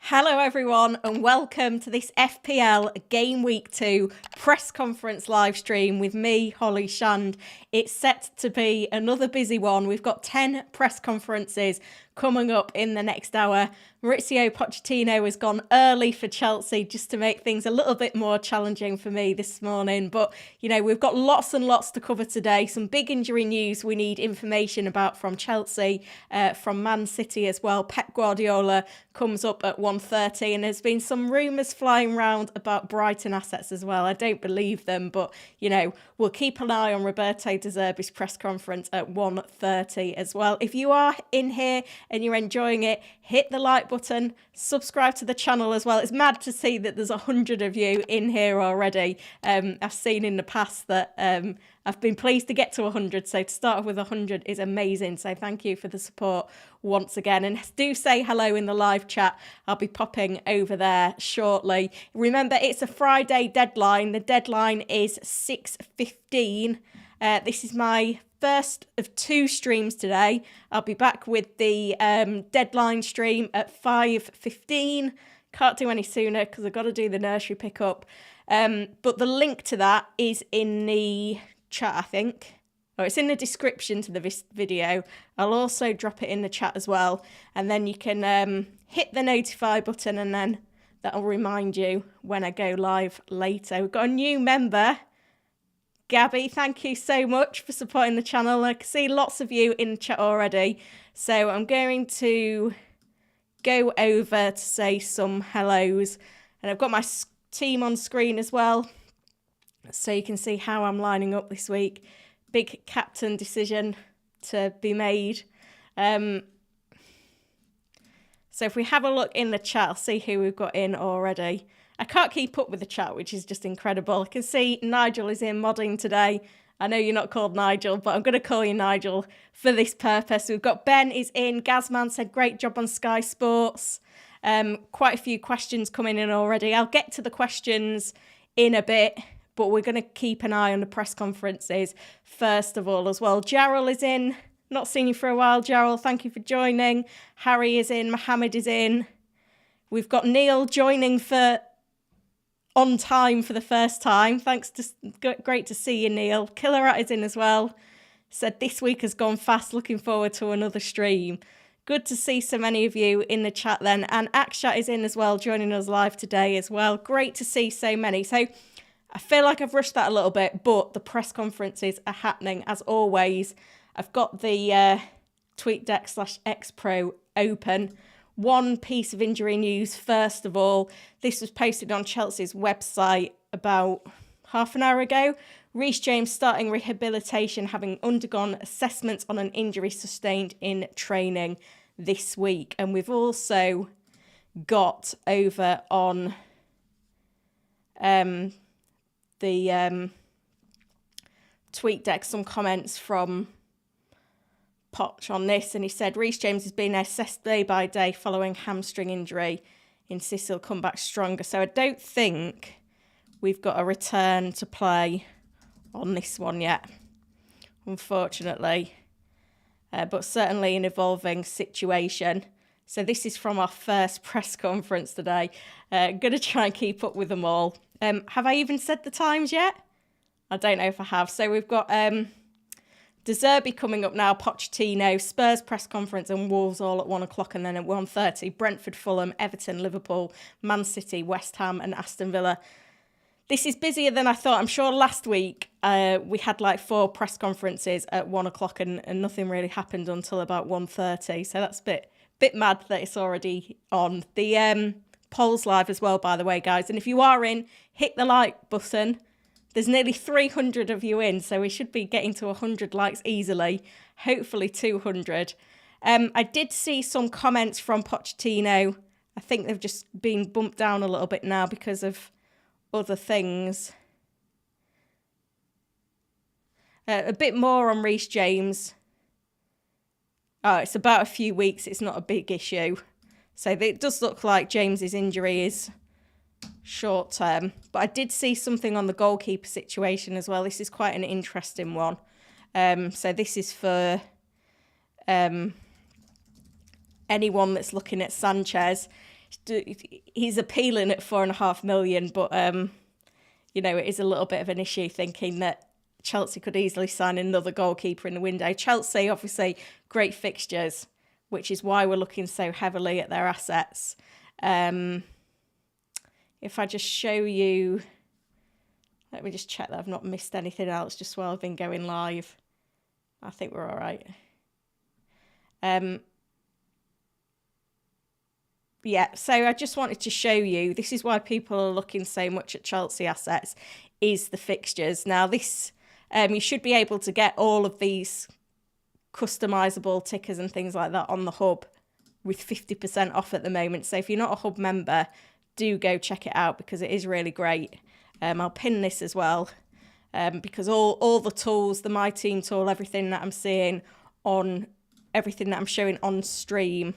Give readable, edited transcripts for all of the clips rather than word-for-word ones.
Hello everyone and welcome to this FPL Gameweek 2 press conference live stream with me, Holly Shand. It's set to be another busy one. We've got 10 press conferences coming up in the next hour. Mauricio Pochettino has gone early for Chelsea just to make things a little bit more challenging for me this morning. But, you know, we've got lots and lots to cover today. Some big injury news we need information about from Chelsea, from Man City as well. Pep Guardiola comes up at 1:30 and there's been some rumours flying around about Brighton assets as well. I don't believe them, but, you know, we'll keep an eye on Roberto De Zerbi's press conference at 1:30 as well. If you are in here and you're enjoying it, hit the like button, subscribe to the channel as well. It's mad to see that there's 100 of you in here already. I've seen in the past that I've been pleased to get to 100, so to start off with 100 is amazing. So thank you for the support once again. And do say hello in the live chat. I'll be popping over there shortly. Remember, it's a Friday deadline. The deadline is 6:15. This is my first of 2 streams today. I'll be back with the deadline stream at 5:15. Can't do any sooner because I've got to do the nursery pickup. But the link to that is in the chat, I think. Or it's in the description to the video. I'll also drop it in the chat as well. And then you can hit the notify button and then that'll remind you when I go live later. We've got a new member, Gabby. Thank you so much for supporting the channel. I can see lots of you in the chat already. So I'm going to go over to say some hellos. And I've got my team on screen as well, so you can see how I'm lining up this week. Big captain decision to be made. So if we have a look in the chat, I'll see who we've got in already. I can't keep up with the chat, which is just incredible. I can see Nigel is in modding today. I know you're not called Nigel, but I'm going to call you Nigel for this purpose. We've got Ben is in. Gazman said, great job on Sky Sports. Quite a few questions coming in already. I'll get to the questions in a bit, but we're going to keep an eye on the press conferences first of all as well. Jarrell is in. Not seen you for a while, Jarrell. Thank you for joining. Harry is in. Mohammed is in. We've got Neil joining for on time for the first time. Thanks. Great to see you, Neil. Killerat is in as well. Said this week has gone fast. Looking forward to another stream. Good to see so many of you in the chat then. And Akshat is in as well, joining us live today as well. Great to see so many. So I feel like I've rushed that a little bit, but the press conferences are happening as always. I've got the queyct/xpro open. One piece of injury news first of all. This was posted on Chelsea's website about half an hour ago. Reece James starting rehabilitation, having undergone assessments on an injury sustained in training this week. And we've also got over on the tweet deck some comments from Poch on this, and he said Reece James has been assessed day by day following hamstring injury. Insists he'll come back stronger. So I don't think we've got a return to play on this one yet, unfortunately. But certainly an evolving situation. So this is from our first press conference today. Going to try and keep up with them all. Have I even said the times yet? I don't know if I have. So we've got De Zerbi coming up now, Pochettino, Spurs press conference and Wolves all at 1 o'clock, and then at 1:30, Brentford, Fulham, Everton, Liverpool, Man City, West Ham and Aston Villa. This is busier than I thought. I'm sure last week we had like 4 press conferences at 1 o'clock and nothing really happened until about 1:30. So that's a bit mad that it's already on. The poll's live as well, by the way, guys. And if you are in, hit the like button. There's nearly 300 of you in, so we should be getting to 100 likes easily, hopefully 200. I did see some comments from Pochettino. I think they've just been bumped down a little bit now because of other things. A bit more on Reece James. Oh, it's about a few weeks. It's not a big issue. So it does look like James's injury is short term, but I did see something on the goalkeeper situation as well. This is quite an interesting one. So this is for anyone that's looking at Sanchez. he's appealing at 4.5 million, but you know, it is a little bit of an issue thinking that Chelsea could easily sign another goalkeeper in the window. Chelsea, obviously, great fixtures, which is why we're looking so heavily at their assets. If I just show you, let me just check that I've not missed anything else just while I've been going live. I think we're all right. Yeah, so I just wanted to show you, this is why people are looking so much at Chelsea assets, is the fixtures. Now this, you should be able to get all of these customizable tickers and things like that on the hub with 50% off at the moment. So if you're not a hub member, do go check it out because it is really great. I'll pin this as well because all the tools, the My Team tool, everything that I'm seeing on, everything that I'm showing on stream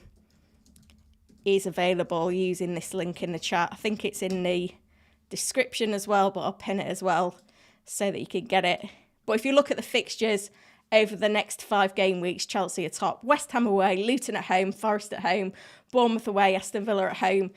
is available using this link in the chat. I think it's in the description as well, but I'll pin it as well so that you can get it. But if you look at the fixtures over the next 5 game weeks, Chelsea are top. West Ham away, Luton at home, Forest at home, Bournemouth away, Aston Villa at home.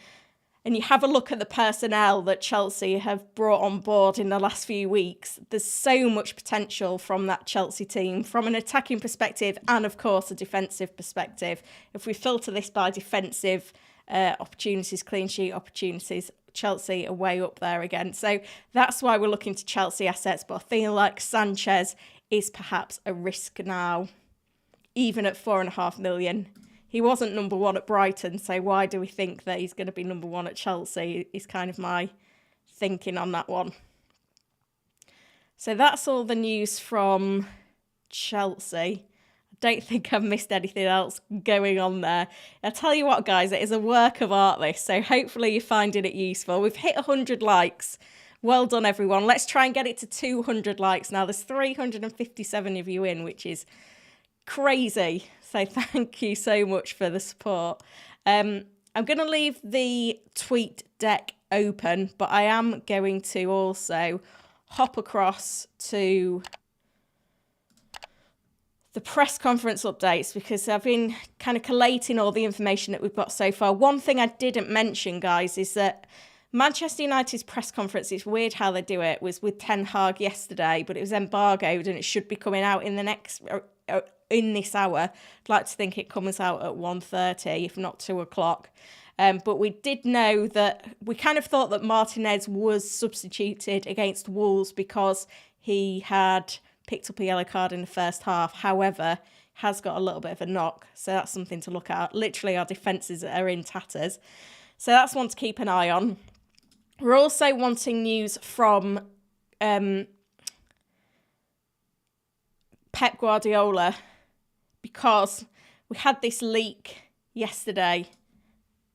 And you have a look at the personnel that Chelsea have brought on board in the last few weeks. There's so much potential from that Chelsea team, from an attacking perspective and, of course, a defensive perspective. If we filter this by defensive opportunities, clean sheet opportunities, Chelsea are way up there again. So that's why we're looking to Chelsea assets. But I feel like Sanchez is perhaps a risk now, even at 4.5 million. He wasn't number 1 at Brighton, so why do we think that he's going to be number 1 at Chelsea is kind of my thinking on that one. So that's all the news from Chelsea. I don't think I've missed anything else going on there. I'll tell you what, guys, it is a work of art, this, so hopefully you're finding it useful. We've hit 100 likes. Well done, everyone. Let's try and get it to 200 likes now. There's 357 of you in, which is crazy. So thank you so much for the support. I'm going to leave the tweet deck open, but I am going to also hop across to the press conference updates because I've been kind of collating all the information that we've got so far. One thing I didn't mention, guys, is that Manchester United's press conference, it's weird how they do it, was with Ten Hag yesterday, but it was embargoed and it should be coming out in the next... in this hour. I'd like to think it comes out at 1:30, if not 2 o'clock. But we did know that we kind of thought that Martinez was substituted against Wolves because he had picked up a yellow card in the first half. However, has got a little bit of a knock. So that's something to look at. Literally, our defences are in tatters. So that's one to keep an eye on. We're also wanting news from Pep Guardiola, because we had this leak yesterday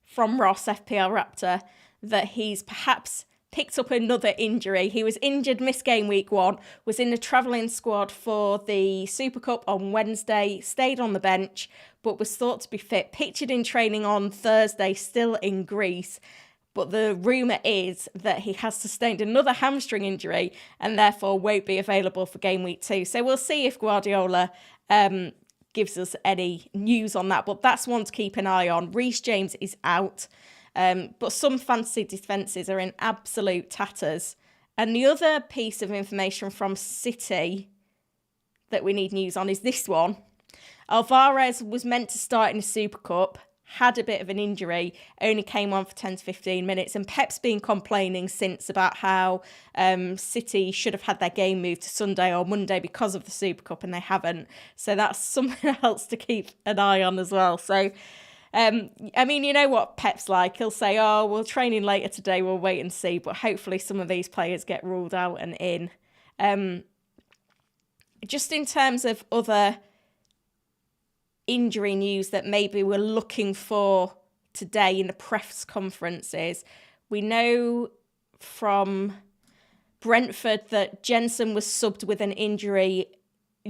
from Ross, FPL Raptor, that he's perhaps picked up another injury. He was injured, missed game week 1, was in the travelling squad for the Super Cup on Wednesday, stayed on the bench, but was thought to be fit. Pictured in training on Thursday, still in Greece. But the rumour is that he has sustained another hamstring injury and therefore won't be available for game week 2. So we'll see if Guardiola gives us any news on that. But that's one to keep an eye on. Reece James is out. But some fantasy defences are in absolute tatters. And the other piece of information from City that we need news on is this one. Alvarez was meant to start in the Super Cup, had a bit of an injury, only came on for 10 to 15 minutes. And Pep's been complaining since about how City should have had their game moved to Sunday or Monday because of the Super Cup, and they haven't. So that's something else to keep an eye on as well. So, I mean, you know what Pep's like. He'll say, oh, we'll train in later today, we'll wait and see. But hopefully some of these players get ruled out and in. Just in terms of other injury news that maybe we're looking for today in the press conferences, we know from Brentford that Jensen was subbed with an injury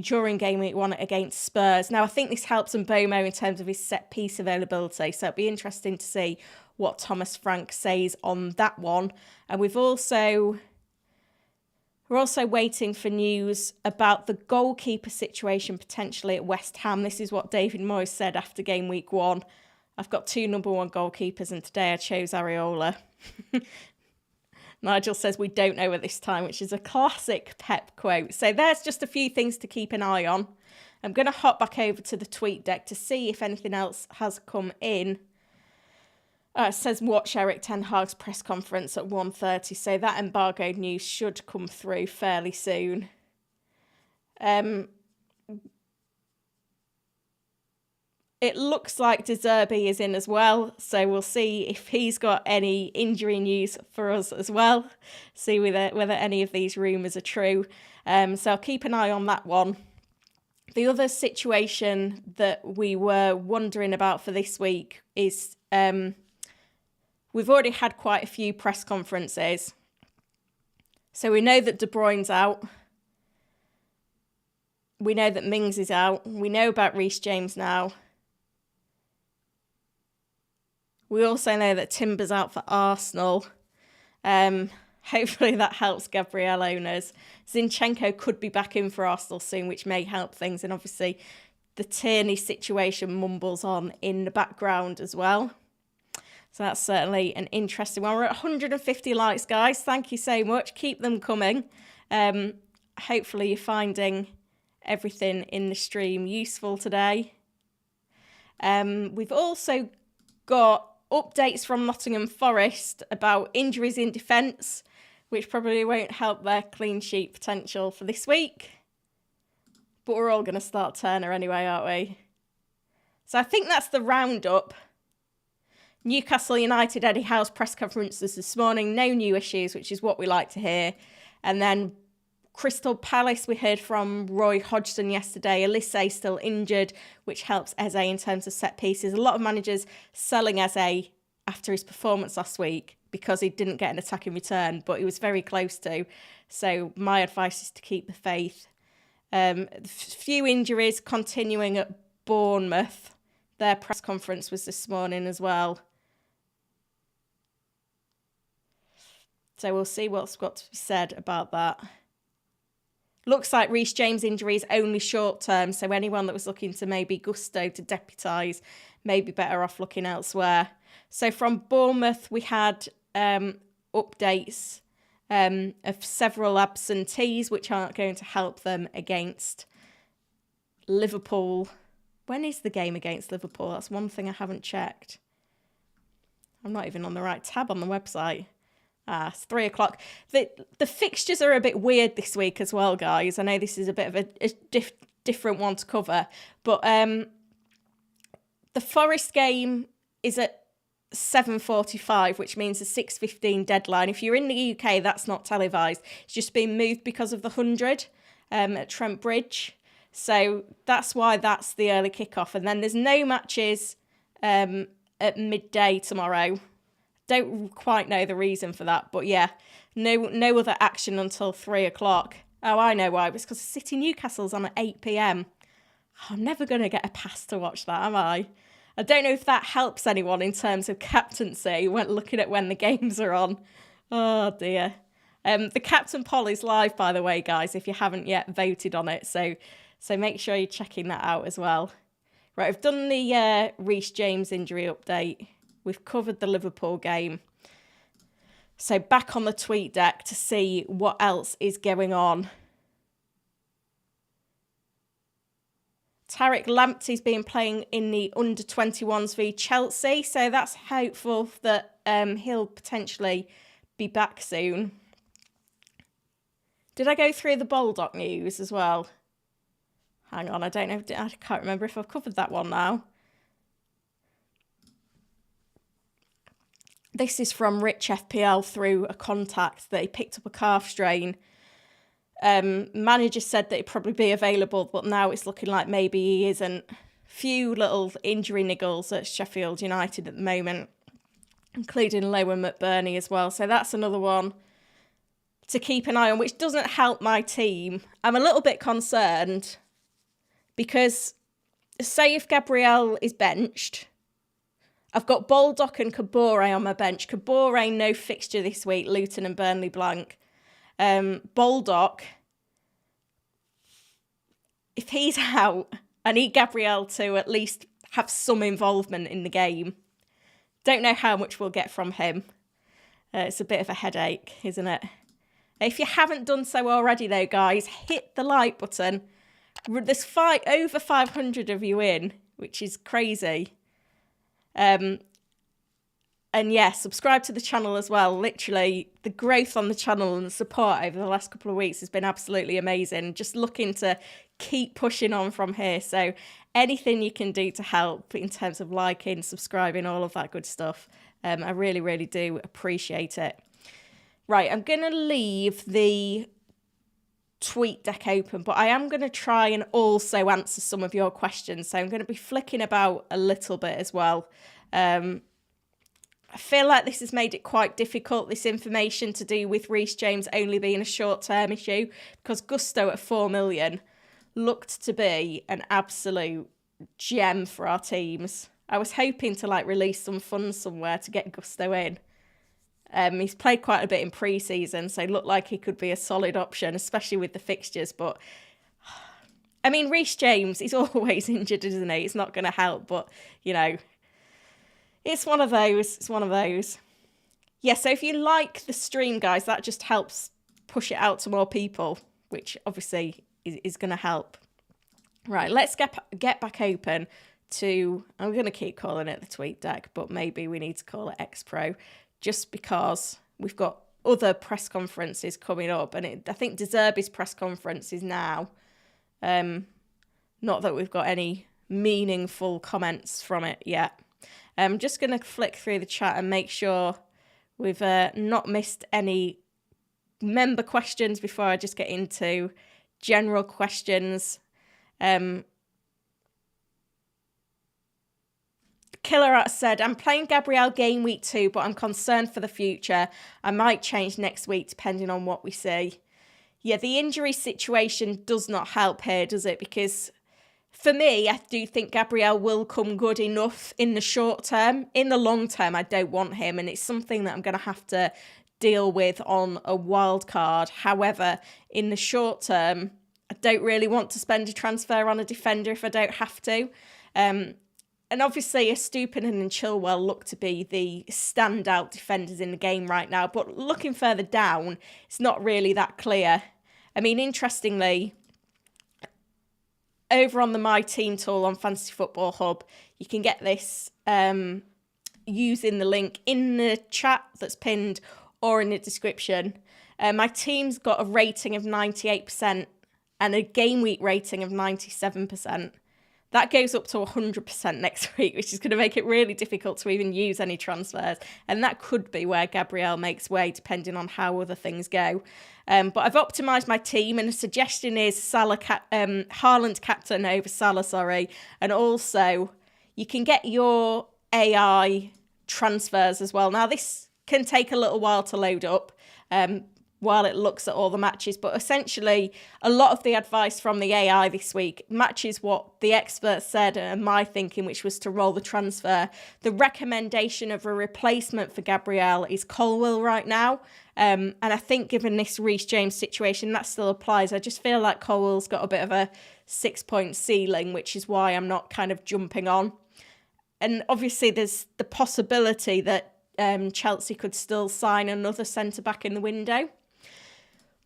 during game week 1 against Spurs. Now, I think this helps Mbomo in terms of his set piece availability, so it'll be interesting to see what Thomas Frank says on that one. And we're also waiting for news about the goalkeeper situation potentially at West Ham. This is what David Moyes said after game week 1. I've got 2 number 1 goalkeepers, and today I chose Areola. Nigel says we don't know at this time, which is a classic Pep quote. So there's just a few things to keep an eye on. I'm going to hop back over to the tweet deck to see if anything else has come in. It says watch Erik ten Hag's press conference at 1:30. So that embargoed news should come through fairly soon. It looks like De Zerbi is in as well, so we'll see if he's got any injury news for us as well. See whether any of these rumours are true. So I'll keep an eye on that one. The other situation that we were wondering about for this week is we've already had quite a few press conferences. So we know that De Bruyne's out. We know that Mings is out. We know about Reece James now. We also know that Timber's out for Arsenal. Hopefully that helps Gabriel owners. Zinchenko could be back in for Arsenal soon, which may help things. And obviously the Tierney situation mumbles on in the background as well. So that's certainly an interesting one. We're at 150 likes, guys. Thank you so much. Keep them coming. Hopefully you're finding everything in the stream useful today. We've also got updates from Nottingham Forest about injuries in defence, which probably won't help their clean sheet potential for this week. But we're all going to start Turner anyway, aren't we? So I think that's the roundup. Newcastle United, Eddie Howe's press conferences this morning. No new issues, which is what we like to hear. And then Crystal Palace, we heard from Roy Hodgson yesterday. Elise still injured, which helps Eze in terms of set pieces. A lot of managers selling Eze after his performance last week because he didn't get an attack in return, but he was very close to. So my advice is to keep the faith. Few injuries continuing at Bournemouth. Their press conference was this morning as well. So we'll see what's got to be said about that. Looks like Reece James' injury is only short term, so anyone that was looking to maybe Gusto to deputise may be better off looking elsewhere. So from Bournemouth, we had updates of several absentees, which aren't going to help them against Liverpool. When is the game against Liverpool? That's one thing I haven't checked. I'm not even on the right tab on the website. It's 3 o'clock. The fixtures are a bit weird this week as well, guys. I know this is a bit of a different one to cover, but the Forest game is at 7:45, which means a 6:15 deadline. If you're in the UK, that's not televised. It's just been moved because of the 100 at Trent Bridge. So that's why that's the early kickoff. And then there's no matches at midday tomorrow. Don't quite know the reason for that, but yeah, no other action until 3 o'clock. Oh, I know why. It's because City Newcastle's on at 8 p.m. I'm never going to get a pass to watch that, am I? I don't know if that helps anyone in terms of captaincy when looking at when the games are on. Oh, dear. The captain poll is live, by the way, guys, if you haven't yet voted on it. So make sure you're checking that out as well. Right, I've done the Reece James injury update. We've covered the Liverpool game. So back on the tweet deck to see what else is going on. Tariq Lamptey's been playing in the under-21s v Chelsea, so that's hopeful that he'll potentially be back soon. Did I go through the Baldock news as well? Hang on, I don't know. I can't remember if I've covered that one now. This is from Rich FPL through a contact that he picked up a calf strain. Manager said that he'd probably be available, but now it's looking like maybe he isn't. Few little injury niggles at Sheffield United at the moment, including Lowen McBurney as well. So that's another one to keep an eye on, which doesn't help my team. I'm a little bit concerned because say if Gabriel is benched, I've got Baldock and Kabore on my bench. Kabore, no fixture this week. Luton and Burnley blank. Baldock, if he's out, I need Gabriel to at least have some involvement in the game. Don't know how much we'll get from him. It's a bit of a headache, isn't it? If you haven't done so already, though, guys, hit the like button. There's over 500 of you in, which is crazy. And yeah, subscribe to the channel as well. Literally, the growth on the channel and the support over the last couple of weeks has been absolutely amazing. Just looking to keep pushing on from here. So anything you can do to help in terms of liking, subscribing, all of that good stuff, I really, really do appreciate it. Right, I'm going to leave the tweet deck open, but I am going to try and also answer some of your questions. So I'm going to be flicking about a little bit as well. I feel like this has made it quite difficult, this information to do with Reece James only being a short-term issue, because Gusto at 4 million looked to be an absolute gem for our teams. I was hoping to release some funds somewhere to get Gusto in. He's played quite a bit in pre-season, so it looked like he could be a solid option, especially with the fixtures. But, I mean, Reece James, he's always injured, isn't he? It's not going to help, but, you know, it's one of those. It's one of those. Yeah, so if you like the stream, guys, that just helps push it out to more people, which obviously is going to help. Right, let's get back open to, I'm going to keep calling it the tweet deck, but maybe we need to call it X Pro, just because we've got other press conferences coming up, and I think De Zerbi's press conference is now. Not that we've got any meaningful comments from it yet. I'm just going to flick through the chat and make sure we've not missed any member questions before I just get into general questions. Killer Art said, I'm playing Gabriel Gameweek 2, but I'm concerned for the future. I might change next week depending on what we see. Yeah, the injury situation does not help here, does it? Because for me, I do think Gabriel will come good enough in the short term. In the long term, I don't want him, and it's something that I'm going to have to deal with on a wild card. However, in the short term, I don't really want to spend a transfer on a defender if I don't have to. And obviously, Estupiñán and Chilwell look to be the standout defenders in the game right now. But looking further down, it's not really that clear. I mean, interestingly, over on the My Team tool on Fantasy Football Hub, you can get this using the link in the chat that's pinned or in the description. My team's got a rating of 98% and a game week rating of 97%. That goes up to 100% next week, which is going to make it really difficult to even use any transfers. And that could be where Gabriel makes way, depending on how other things go. But I've optimised my team, and the suggestion is Haaland captain over Salah, And also, you can get your AI transfers as well. Now, this can take a little while to load up while it looks at all the matches. But essentially, a lot of the advice from the AI this week matches what the experts said and my thinking, which was to roll the transfer. The recommendation of a replacement for Gabriel is Colwill right now. And I think given this Reece James situation, that still applies. I just feel like Colwill's got a bit of a 6-point ceiling, which is why I'm not kind of jumping on. And obviously, there's the possibility that Chelsea could still sign another centre-back in the window.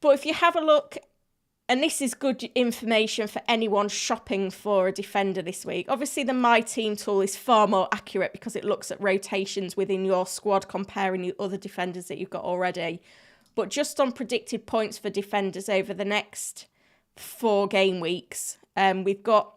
But if you have a look, and this is good information for anyone shopping for a defender this week. Obviously, the My Team tool is far more accurate because it looks at rotations within your squad, comparing the other defenders that you've got already. But just on predicted points for defenders over the next 4 game weeks, we've got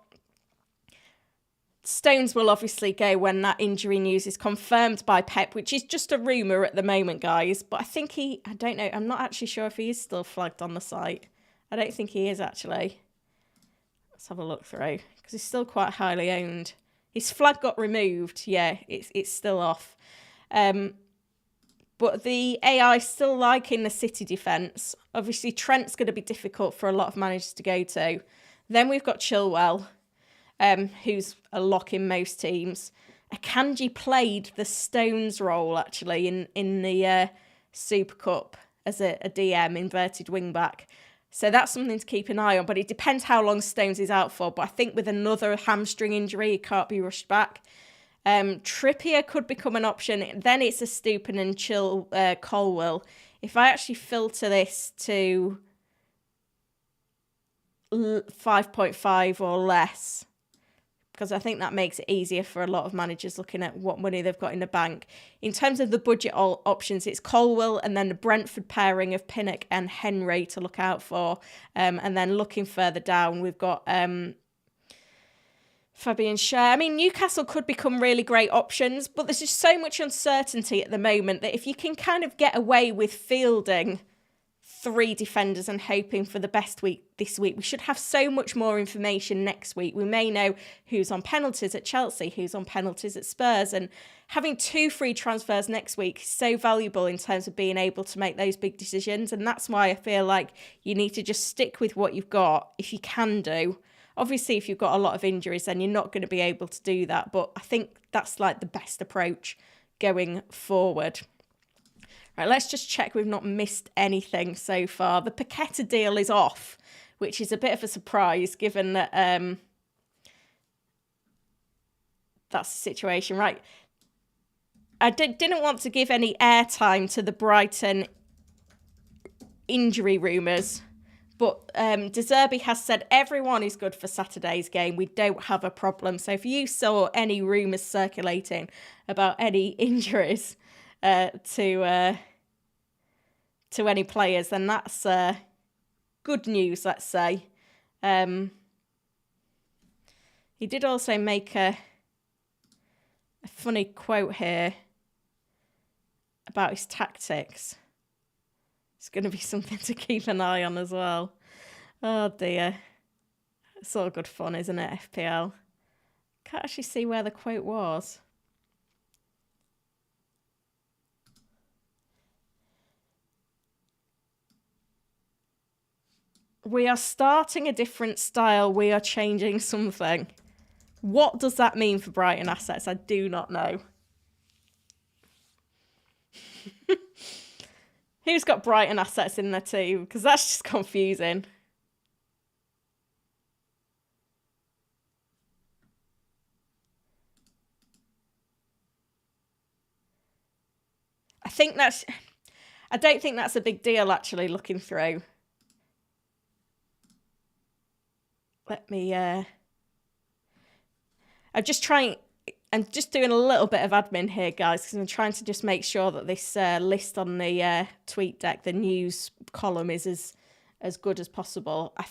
Stones will obviously go when that injury news is confirmed by Pep, which is just a rumour at the moment, guys. But I think I don't know, I'm not actually sure if he is still flagged on the site. I don't think he is, actually. Let's have a look through, because he's still quite highly owned. His flag got removed. Yeah, it's still off. But the AI still liking the City defence. Obviously, Trent's going to be difficult for a lot of managers to go to. Then we've got Chilwell, who's a lock in most teams. Akanji played the Stones role, actually, in the Super Cup as a DM, inverted wing-back. So that's something to keep an eye on, but it depends how long Stones is out for. But I think with another hamstring injury, he can't be rushed back. Trippier could become an option. Then it's a Stupin and Colwill. If I actually filter this to 5.5 or less, because I think that makes it easier for a lot of managers looking at what money they've got in the bank. In terms of the budget options, it's Colwill and then the Brentford pairing of Pinnock and Henry to look out for. And then looking further down, we've got Fabian Schär. I mean, Newcastle could become really great options, but there's just so much uncertainty at the moment that if you can kind of get away with fielding 3 defenders and hoping for the best week this week, we should have so much more information next week. We may know who's on penalties at Chelsea, who's on penalties at Spurs, and having 2 free transfers next week is so valuable in terms of being able to make those big decisions. And that's why I feel like you need to just stick with what you've got if you can do. Obviously, if you've got a lot of injuries, then you're not going to be able to do that. But I think that's like the best approach going forward. Right, let's just check we've not missed anything so far. The Paqueta deal is off, which is a bit of a surprise given that that's the situation. Right, I didn't want to give any airtime to the Brighton injury rumours, but De Zerbi has said everyone is good for Saturday's game. We don't have a problem. So if you saw any rumours circulating about any injuries to any players, then that's good news, let's say. He did also make a funny quote here about his tactics. It's going to be something to keep an eye on as well. Oh dear. It's all good fun, isn't it, FPL? Can't actually see where the quote was. We are starting a different style. We are changing something. What does that mean for Brighton assets? I do not know. Who's got Brighton assets in there too? Because that's just confusing. I don't think that's a big deal actually looking through. Let me, I'm just doing a little bit of admin here, guys, because I'm trying to just make sure that this list on the tweet deck, the news column, is as good as possible. I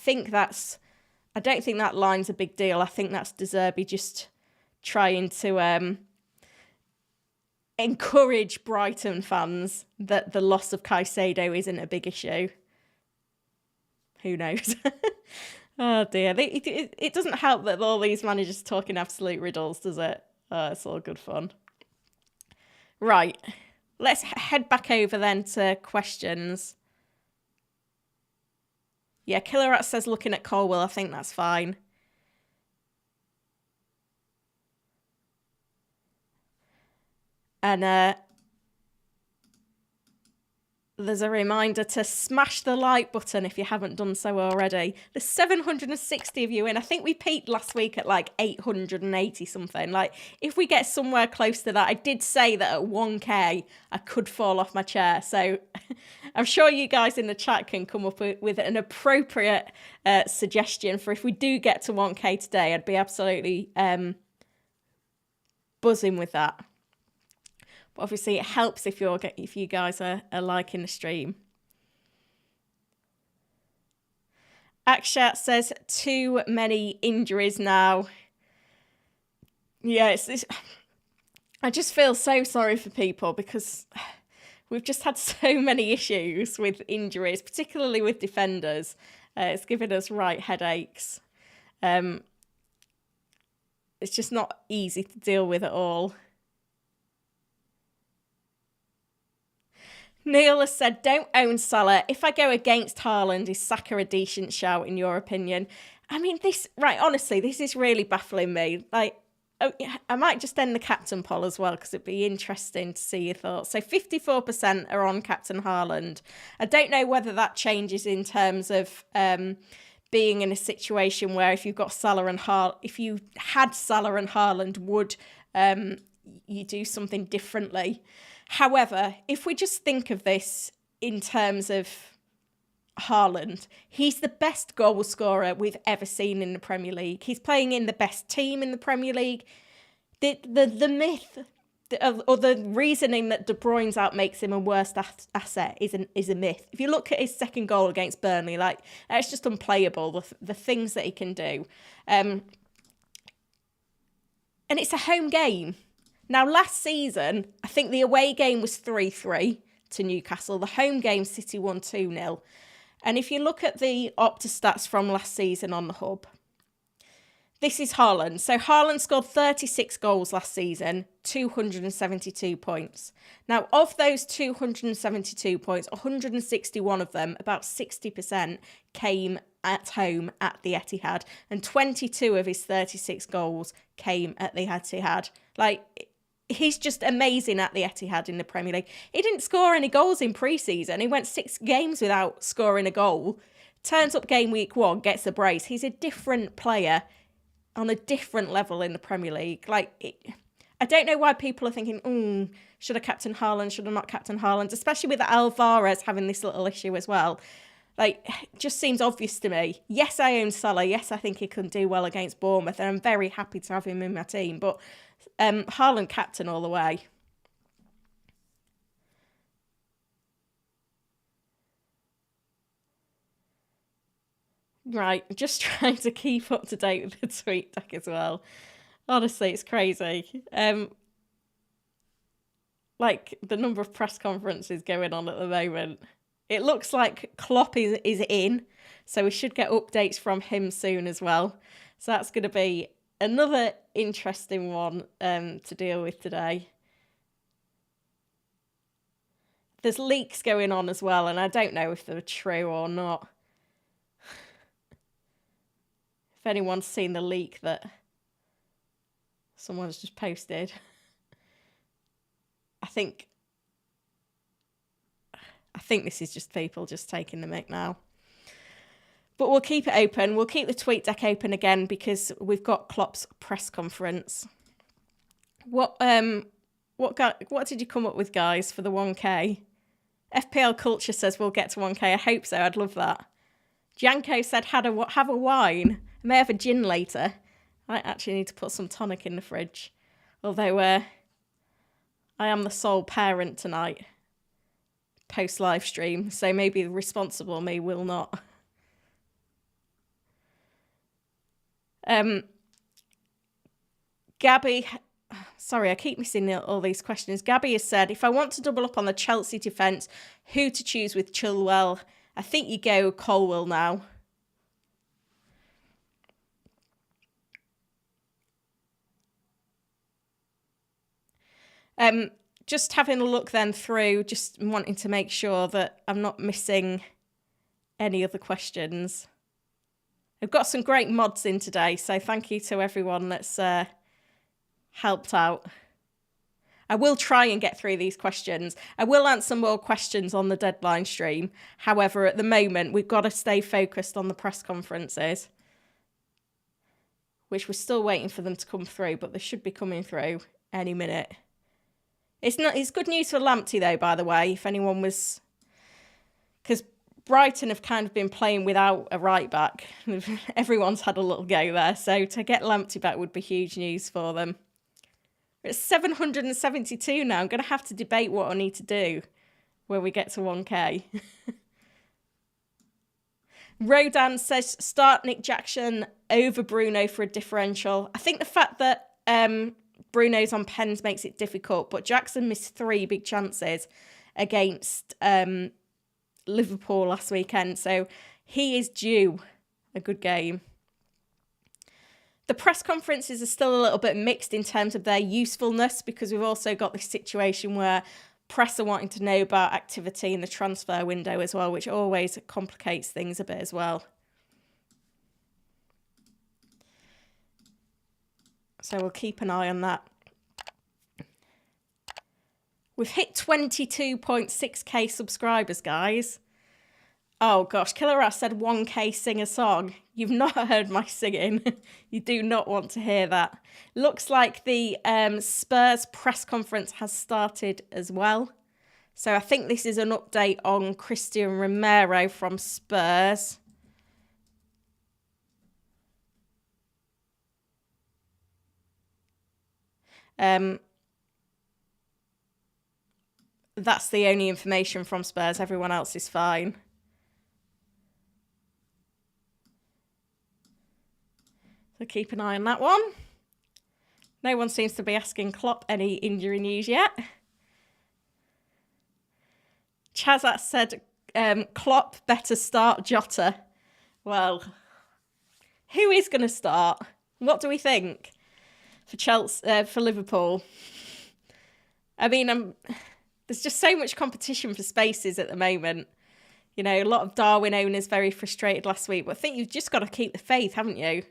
don't think that line's a big deal. I think that's De Zerbi just trying to encourage Brighton fans that the loss of Caicedo isn't a big issue. Who knows? Oh dear. It doesn't help that all these managers are talking absolute riddles, does it? It's all good fun. Right. Let's head back over then to questions. Yeah, Killer Rat says looking at Colwill, I think that's fine. And there's a reminder to smash the like button if you haven't done so already. There's 760 of you in. I think we peaked last week at like 880 something. Like, if we get somewhere close to that, I did say that at 1k, I could fall off my chair. So I'm sure you guys in the chat can come up with an appropriate suggestion for if we do get to 1k today. I'd be absolutely buzzing with that. But obviously, it helps if you guys are liking the stream. Akshat says too many injuries now. Yeah, I just feel so sorry for people because we've just had so many issues with injuries, particularly with defenders. It's given us right headaches. It's just not easy to deal with at all. Neil has said, don't own Salah. If I go against Haaland, is Saka a decent shout in your opinion? I mean, honestly, this is really baffling me. Like, I might just end the captain poll as well, because it'd be interesting to see your thoughts. So 54% are on Captain Haaland. I don't know whether that changes in terms of being in a situation where if you've got Salah and if you had Salah and Haaland, would you do something differently? However, if we just think of this in terms of Haaland, he's the best goal scorer we've ever seen in the Premier League. He's playing in the best team in the Premier League. The myth or the reasoning that De Bruyne's out makes him a worst asset is a myth. If you look at his second goal against Burnley, like, it's just unplayable, the things that he can do. And it's a home game. Now, last season, I think the away game was 3-3 to Newcastle. The home game, City won 2-0. And if you look at the Opta stats from last season on the Hub, this is Haaland. So Haaland scored 36 goals last season, 272 points. Now, of those 272 points, 161 of them, about 60%, came at home at the Etihad. And 22 of his 36 goals came at the Etihad. Like, he's just amazing at the Etihad in the Premier League. He didn't score any goals in pre-season. He went 6 games without scoring a goal. Turns up game week 1, gets a brace. He's a different player on a different level in the Premier League. I don't know why people are thinking, should I captain Haaland? Should I not captain Haaland? Especially with Alvarez having this little issue as well. Like, just seems obvious to me. Yes, I own Salah. Yes, I think he can do well against Bournemouth, and I'm very happy to have him in my team. But Haaland captain all the way. Right, just trying to keep up to date with the tweet deck as well. Honestly, it's crazy. Like, the number of press conferences going on at the moment. It looks like Klopp is in, so we should get updates from him soon as well. So that's going to be another interesting one to deal with today. There's leaks going on as well, and I don't know if they're true or not. If anyone's seen the leak that someone's just posted, I think this is just people just taking the mick now. But we'll keep it open. We'll keep the tweet deck open again because we've got Klopp's press conference. What did you come up with, guys, for the 1K? FPL Culture says we'll get to 1K. I hope so. I'd love that. Janko said have a wine. I may have a gin later. I actually need to put some tonic in the fridge. Although I am the sole parent tonight, post live stream, so maybe the responsible me will not. Gabby, sorry, I keep missing all these questions. Gabby has said, if I want to double up on the Chelsea defence, who to choose with Chilwell? I think you go Colwill now. Just having a look then through, just wanting to make sure that I'm not missing any other questions. I've got some great mods in today, so thank you to everyone that's helped out. I will try and get through these questions. I will answer more questions on the deadline stream. However, at the moment, we've got to stay focused on the press conferences, which we're still waiting for them to come through, but they should be coming through any minute. It's good news for Lamptey, though, by the way, if anyone was... Because Brighton have kind of been playing without a right-back. Everyone's had a little go there. So to get Lamptey back would be huge news for them. It's 772 now. I'm going to have to debate what I need to do when we get to 1K. Rodan says, start Nick Jackson over Bruno for a differential. I think the fact that... Bruno's on pens makes it difficult, but Jackson missed 3 big chances against Liverpool last weekend, so he is due a good game. The press conferences are still a little bit mixed in terms of their usefulness, because we've also got this situation where press are wanting to know about activity in the transfer window as well, which always complicates things a bit as well. So we'll keep an eye on that. We've hit 22.6k subscribers, guys. Oh gosh, Killer Rat said 1k sing a song. You've not heard my singing. You do not want to hear that. Looks like the Spurs press conference has started as well. So I think this is an update on Christian Romero from Spurs. That's the only information from Spurs. Everyone else is fine. So keep an eye on that one. No one seems to be asking Klopp any injury news yet. Chazat said Klopp better start Jota. Well, who is going to start? What do we think for Chelsea, for Liverpool? I mean, there's just so much competition for spaces at the moment. You know, a lot of Darwin owners very frustrated last week, but I think you've just got to keep the faith, haven't you?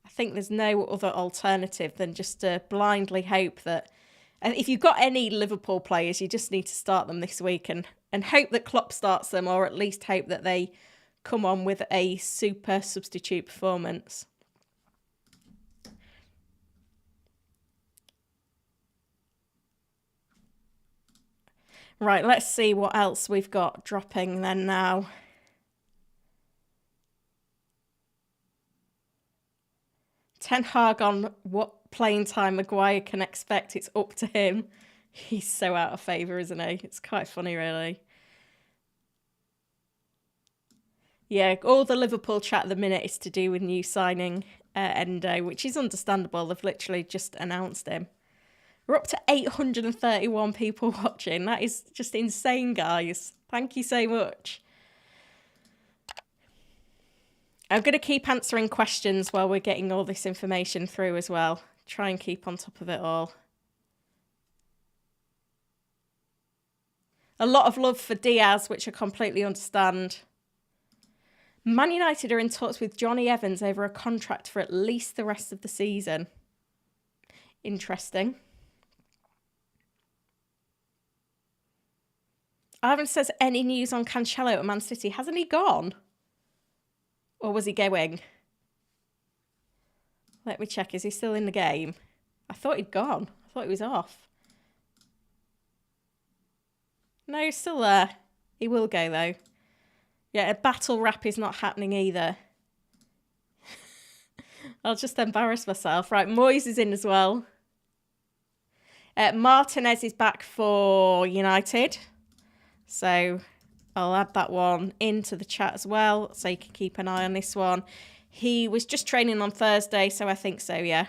I think there's no other alternative than just to blindly hope that, if you've got any Liverpool players, you just need to start them this week and hope that Klopp starts them, or at least hope that they come on with a super substitute performance. Right, let's see what else we've got dropping then now. Ten Hag on what playing time Maguire can expect. It's up to him. He's so out of favour, isn't he? It's quite funny, really. Yeah, all the Liverpool chat at the minute is to do with new signing Endo, which is understandable. They've literally just announced him. We're up to 831 people watching. That is just insane, guys. Thank you so much. I'm going to keep answering questions while we're getting all this information through as well. Try and keep on top of it all. A lot of love for Diaz, which I completely understand. Man United are in talks with Johnny Evans over a contract for at least the rest of the season. Interesting. Ivan says, any news on Cancelo at Man City? Hasn't he gone? Or was he going? Let me check. Is he still in the game? I thought he'd gone. I thought he was off. No, he's still there. He will go, though. Yeah, a battle rap is not happening either. I'll just embarrass myself. Right, Moyes is in as well. Martinez is back for United. So I'll add that one into the chat as well, so you can keep an eye on this one. He was just training on Thursday, so I think so, yeah.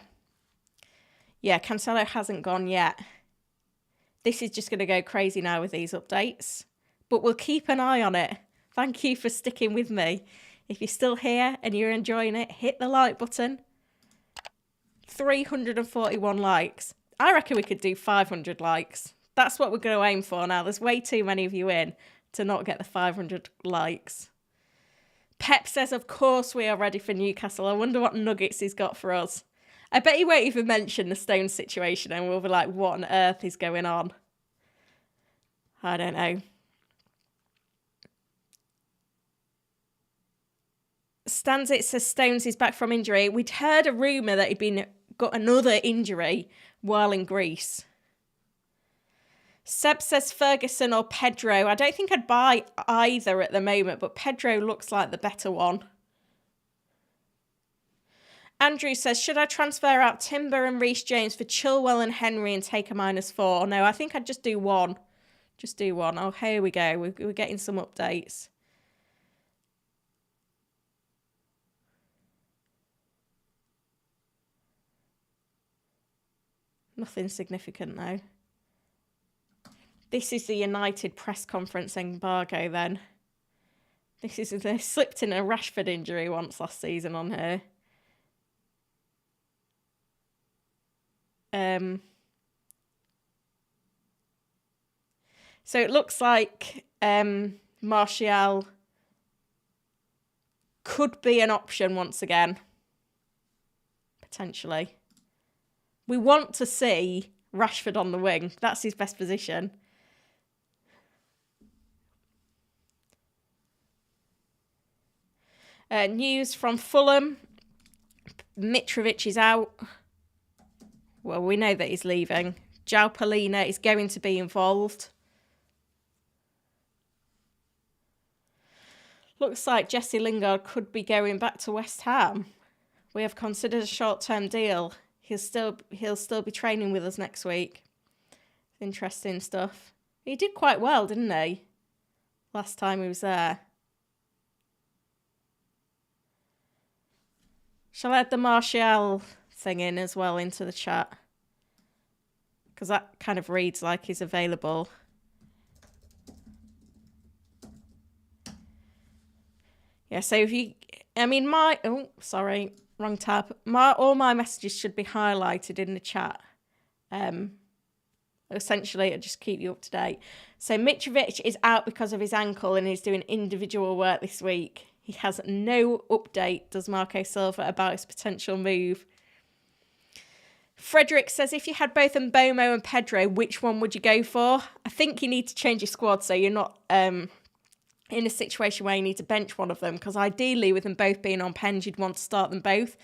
Yeah, Cancelo hasn't gone yet. This is just going to go crazy now with these updates. But we'll keep an eye on it. Thank you for sticking with me. If you're still here and you're enjoying it, hit the like button. 341 likes. I reckon we could do 500 likes. That's what we're going to aim for now. There's way too many of you in to not get the 500 likes. Pep says, of course we are ready for Newcastle. I wonder what nuggets he's got for us. I bet he won't even mention the Stones situation and we'll be like, what on earth is going on? I don't know. Stanzit says Stones is back from injury. We'd heard a rumour that he'd got another injury while in Greece. Seb says Ferguson or Pedro. I don't think I'd buy either at the moment, but Pedro looks like the better one. Andrew says, should I transfer out Timber and Reece James for Chilwell and Henry and take a -4? No, I think I'd just do one. Just do one. Oh, here we go. We're getting some updates. Nothing significant, though. This is the United press conference embargo, then. They slipped in a Rashford injury once last season on here. So it looks like Martial could be an option once again. Potentially. We want to see Rashford on the wing. That's his best position. News from Fulham. Mitrovic is out. Well, we know that he's leaving. João Palhinha is going to be involved. Looks like Jesse Lingard could be going back to West Ham. We have considered a short-term deal. He'll still be training with us next week. Interesting stuff. He did quite well, didn't he? Last time he was there. Shall I add the Martial thing in as well into the chat? Because that kind of reads like he's available. Yeah, so if you... I mean, oh, sorry, wrong tab. All my messages should be highlighted in the chat. Essentially, it'll just keep you up to date. So Mitrovic is out because of his ankle and he's doing individual work this week. He has no update, does Marco Silva, about his potential move. Frederick says, if you had both Mbomo and Pedro, which one would you go for? I think you need to change your squad so you're not in a situation where you need to bench one of them, because ideally with them both being on pens, you'd want to start them both.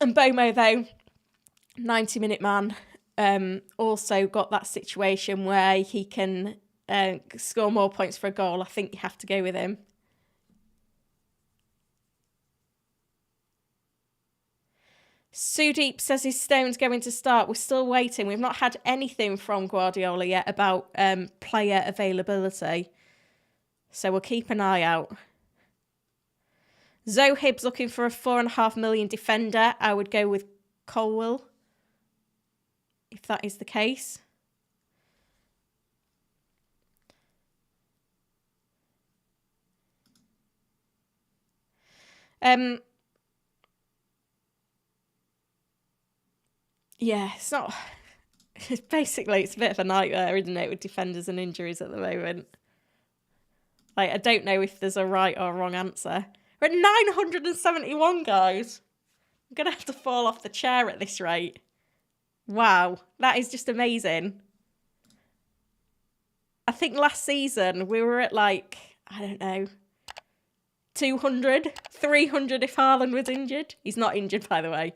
Mbomo, though, 90-minute man, also got that situation where he can score more points for a goal. I think you have to go with him. Sudeep says his Stone's going to start. We're still waiting. We've not had anything from Guardiola yet about player availability. So we'll keep an eye out. Zohib's looking for a $4.5 million defender. I would go with Colwill, if that is the case. Yeah, it's not... Basically, it's a bit of a nightmare, isn't it, with defenders and injuries at the moment. Like, I don't know if there's a right or wrong answer. We're at 971, guys. I'm going to have to fall off the chair at this rate. Wow, that is just amazing. I think last season we were at like, I don't know, 200, 300 if Haaland was injured. He's not injured, by the way.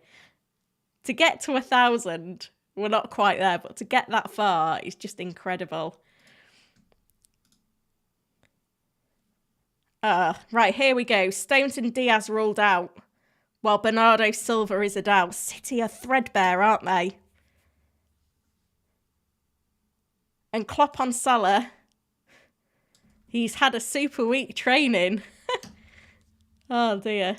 To get to 1,000, we're not quite there, but to get that far is just incredible. Right, here we go. Stones and Diaz ruled out, while Bernardo Silva is a doubt. City are threadbare, aren't they? And Klopp on Salah. He's had a super week training. Oh, dear.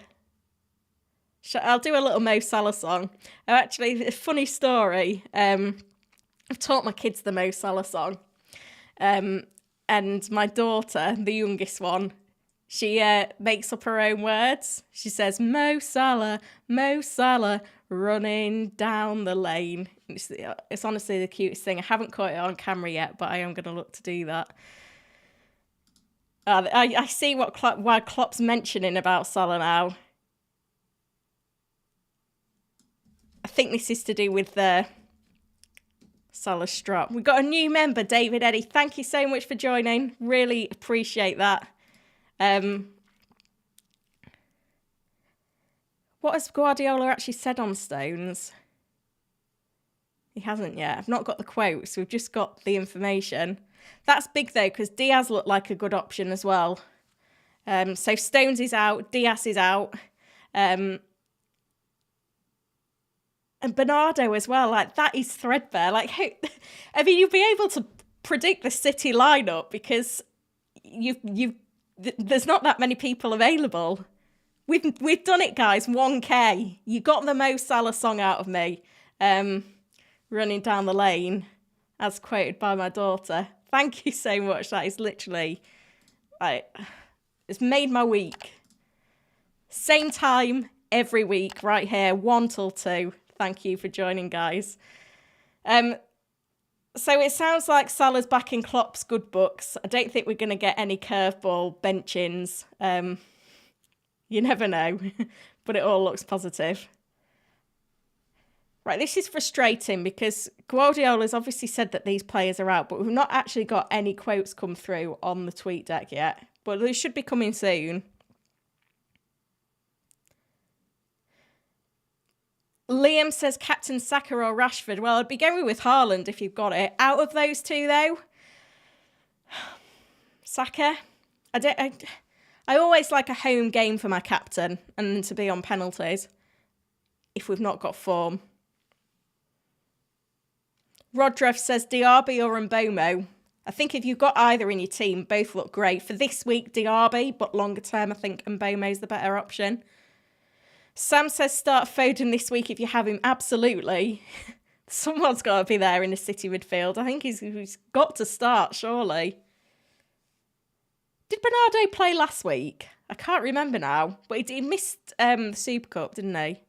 I'll do a little Mo Salah song. Actually, a funny story. I've taught my kids the Mo Salah song. And my daughter, the youngest one, she makes up her own words. She says, Mo Salah, running down the lane. It's honestly the cutest thing. I haven't caught it on camera yet, but I am going to look to do that. I see why Klopp's mentioning about Salah now. I think this is to do with the Salah strap. We've got a new member, David Eddy. Thank you so much for joining. Really appreciate that. What has Guardiola actually said on Stones? He hasn't yet. I've not got the quotes. We've just got the information. That's big, though, because Diaz looked like a good option as well. So Stones is out. Diaz is out. And Bernardo as well, like, that is threadbare. Like, I mean, you'll be able to predict the City lineup because there's not that many people available. We've done it, guys. 1K. You got the Mo Salah song out of me. Running down the lane, as quoted by my daughter. Thank you so much. That is literally, like, it's made my week. Same time every week, right here, 1 till 2. Thank you for joining, guys. So it sounds like Salah's back in Klopp's good books. I don't think we're going to get any curveball bench-ins. You never know, but it all looks positive. Right, this is frustrating because Guardiola's obviously said that these players are out, but we've not actually got any quotes come through on the tweet deck yet. But they should be coming soon. Liam says Captain Saka or Rashford. Well, I'd be going with Haaland if you've got it. Out of those two, though, Saka. I always like a home game for my captain and to be on penalties if we've not got form. Rodrev says Diaby or Mbomo. I think if you've got either in your team, both look great. For this week, Diaby, but longer term, I think Mbomo's the better option. Sam says start Foden this week if you have him. Absolutely. Someone's got to be there in the City midfield. I think he's got to start, surely. Did Bernardo play last week? I can't remember now. But he missed the Super Cup, didn't he?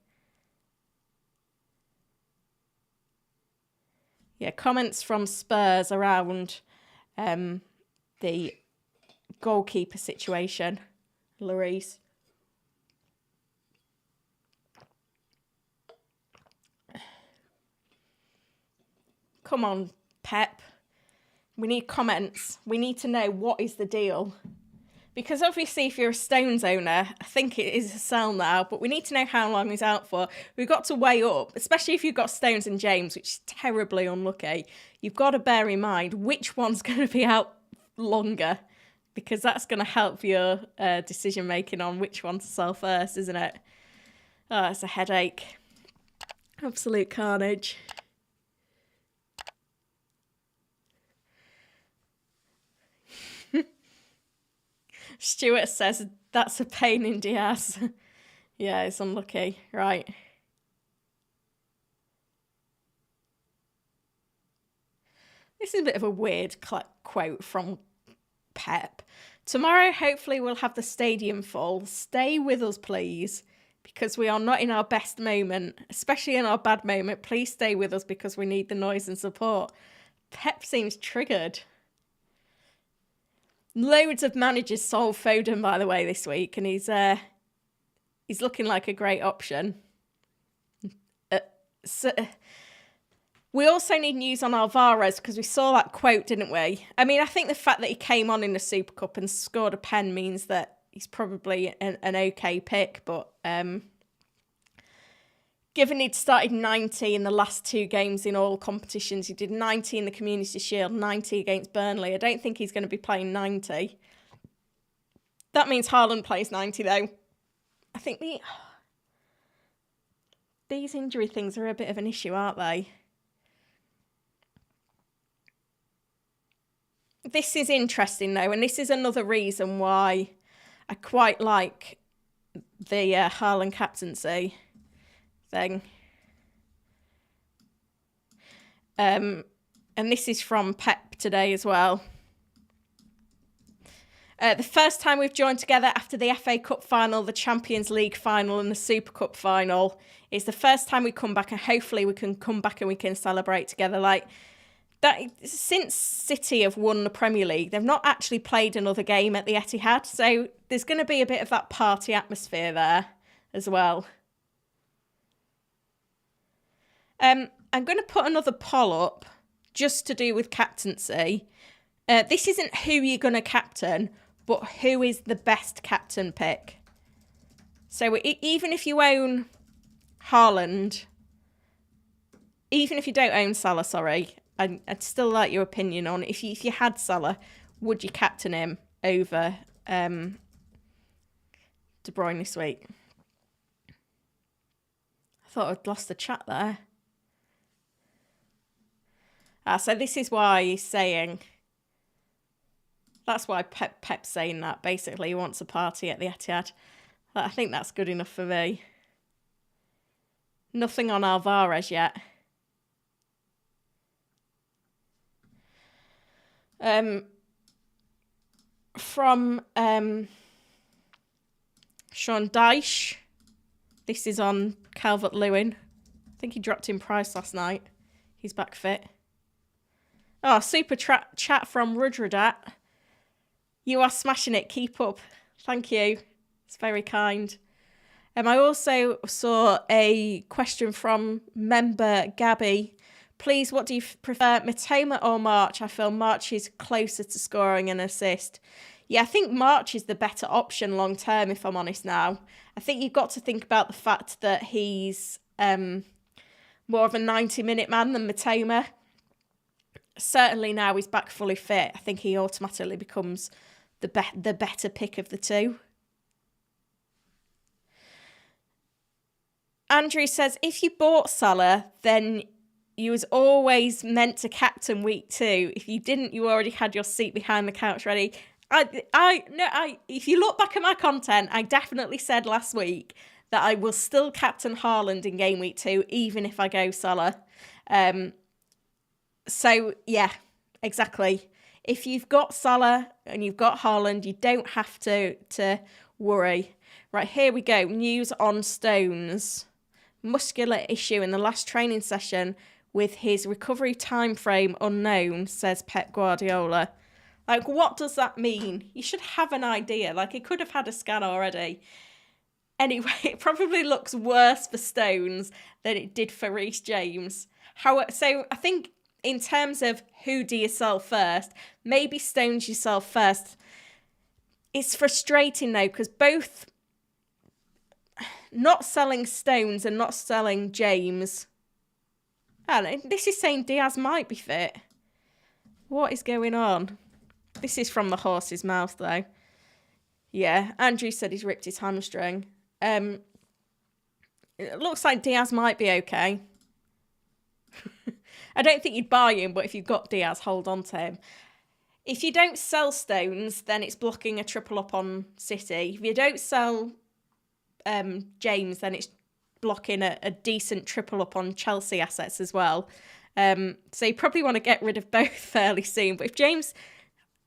Yeah, comments from Spurs around the goalkeeper situation. Lloris. Come on, Pep. We need comments. We need to know what is the deal. Because obviously if you're a Stones owner, I think it is a sell now, but we need to know how long he's out for. We've got to weigh up, especially if you've got Stones and James, which is terribly unlucky. You've got to bear in mind which one's going to be out longer, because that's going to help your decision-making on which one to sell first, isn't it? Oh, it's a headache. Absolute carnage. Stuart says, that's a pain in the ass. Yeah, it's unlucky. Right. This is a bit of a weird quote from Pep. Tomorrow, hopefully, we'll have the stadium full. Stay with us, please, because we are not in our best moment, especially in our bad moment. Please stay with us because we need the noise and support. Pep seems triggered. Loads of managers sold Foden, by the way, this week, and he's looking like a great option. We also need news on Alvarez because we saw that quote, didn't we? I mean, I think the fact that he came on in the Super Cup and scored a pen means that he's probably an okay pick, but given he'd started 90 in the last 2 games in all competitions, he did 90 in the Community Shield, 90 against Burnley. I don't think he's going to be playing 90. That means Haaland plays 90, though. I think these injury things are a bit of an issue, aren't they? This is interesting, though, and this is another reason why I quite like the Haaland captaincy thing. And this is from Pep today as well. The first time we've joined together after the FA Cup final, the Champions League final and the Super Cup final. It's the first time we come back, and hopefully we can come back and we can celebrate together. Like that, since City have won the Premier League, they've not actually played another game at the Etihad. So there's going to be a bit of that party atmosphere there as well. I'm going to put another poll up just to do with captaincy. This isn't who you're going to captain, but who is the best captain pick. So even if you own Haaland, even if you don't own Salah, sorry, I'd still like your opinion on if you had Salah, would you captain him over De Bruyne this week? I thought I'd lost the chat there. So this is why he's saying, that's why Pep's saying that. Basically, he wants a party at the Etihad. I think that's good enough for me. Nothing on Alvarez yet. From Sean Dyche. This is on Calvert-Lewin. I think he dropped in price last night. He's back fit. Oh, super chat from Rudradat. You are smashing it. Keep up. Thank you. It's very kind. I also saw a question from member Gabby. Please, what do you prefer, Matoma or March? I feel March is closer to scoring an assist. Yeah, I think March is the better option long term, if I'm honest now. I think you've got to think about the fact that he's more of a 90-minute man than Matoma. Certainly now he's back fully fit, I think he automatically becomes the better pick of the two. Andrew says, if you bought Salah, then you was always meant to captain week 2. If you didn't, you already had your seat behind the couch ready. If you look back at my content, I definitely said last week that I will still captain Haaland in game week 2, even if I go Salah. So, yeah, exactly. If you've got Salah and you've got Haaland, you don't have to worry. Right, here we go. News on Stones. Muscular issue in the last training session with his recovery time frame unknown, says Pep Guardiola. Like, what does that mean? You should have an idea. Like, he could have had a scan already. Anyway, it probably looks worse for Stones than it did for Reece James. So I think in terms of who do you sell first, maybe Stones you sell first. It's frustrating though, because both not selling Stones and not selling James. And this is saying Diaz might be fit. What is going on? This is from the horse's mouth though. Yeah, Andrew said he's ripped his hamstring. It looks like Diaz might be okay. I don't think you'd buy him, but if you've got Diaz, hold on to him. If you don't sell Stones, then it's blocking a triple up on City. If you don't sell James, then it's blocking a decent triple up on Chelsea assets as well. So you probably want to get rid of both fairly soon. But if James...